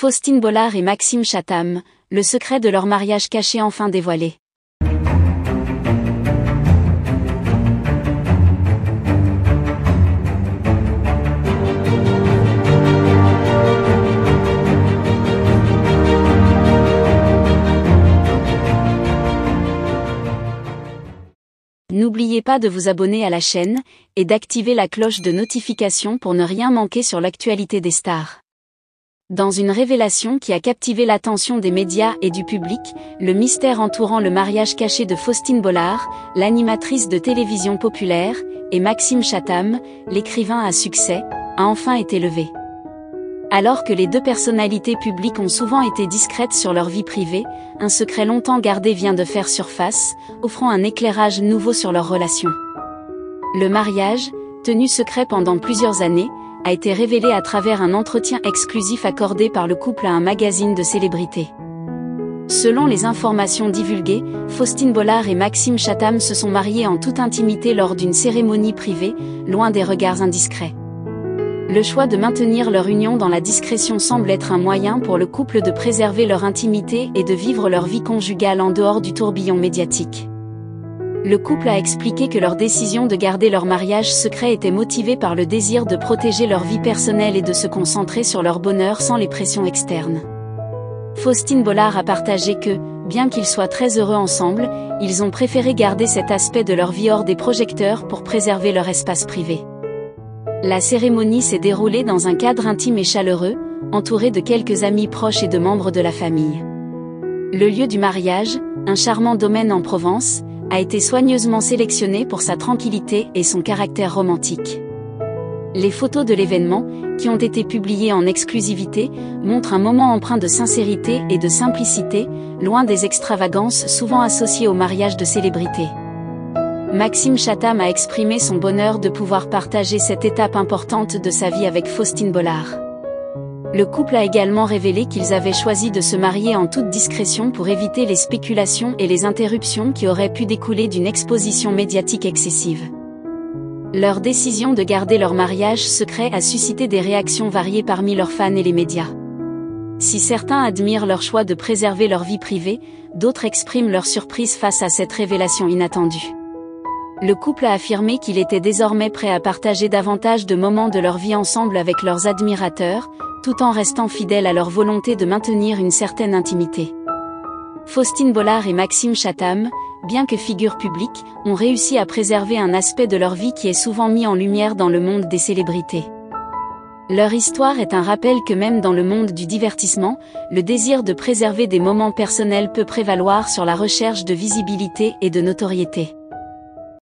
Faustine Bollard et Maxime Chatham, le secret de leur mariage caché enfin dévoilé. N'oubliez pas de vous abonner à la chaîne, et d'activer la cloche de notification pour ne rien manquer sur l'actualité des stars. Dans une révélation qui a captivé l'attention des médias et du public, le mystère entourant le mariage caché de Faustine Bollard, l'animatrice de télévision populaire, et Maxime Chatham, l'écrivain à succès, a enfin été levé. Alors que les deux personnalités publiques ont souvent été discrètes sur leur vie privée, un secret longtemps gardé vient de faire surface, offrant un éclairage nouveau sur leur relation. Le mariage, tenu secret pendant plusieurs années, a été révélé à travers un entretien exclusif accordé par le couple à un magazine de célébrités. Selon les informations divulguées, Faustine Bollard et Maxime Chatham se sont mariés en toute intimité lors d'une cérémonie privée, loin des regards indiscrets. Le choix de maintenir leur union dans la discrétion semble être un moyen pour le couple de préserver leur intimité et de vivre leur vie conjugale en dehors du tourbillon médiatique. Le couple a expliqué que leur décision de garder leur mariage secret était motivée par le désir de protéger leur vie personnelle et de se concentrer sur leur bonheur sans les pressions externes. Faustine Bollard a partagé que, bien qu'ils soient très heureux ensemble, ils ont préféré garder cet aspect de leur vie hors des projecteurs pour préserver leur espace privé. La cérémonie s'est déroulée dans un cadre intime et chaleureux, entouré de quelques amis proches et de membres de la famille. Le lieu du mariage, un charmant domaine en Provence, a été soigneusement sélectionné pour sa tranquillité et son caractère romantique. Les photos de l'événement, qui ont été publiées en exclusivité, montrent un moment empreint de sincérité et de simplicité, loin des extravagances souvent associées au mariage de célébrités. Maxime Chatham a exprimé son bonheur de pouvoir partager cette étape importante de sa vie avec Faustine Bollard. Le couple a également révélé qu'ils avaient choisi de se marier en toute discrétion pour éviter les spéculations et les interruptions qui auraient pu découler d'une exposition médiatique excessive. Leur décision de garder leur mariage secret a suscité des réactions variées parmi leurs fans et les médias. Si certains admirent leur choix de préserver leur vie privée, d'autres expriment leur surprise face à cette révélation inattendue. Le couple a affirmé qu'il était désormais prêt à partager davantage de moments de leur vie ensemble avec leurs admirateurs, tout en restant fidèles à leur volonté de maintenir une certaine intimité. Faustine Bollard et Maxime Chatham, bien que figures publiques, ont réussi à préserver un aspect de leur vie qui est souvent mis en lumière dans le monde des célébrités. Leur histoire est un rappel que même dans le monde du divertissement, le désir de préserver des moments personnels peut prévaloir sur la recherche de visibilité et de notoriété.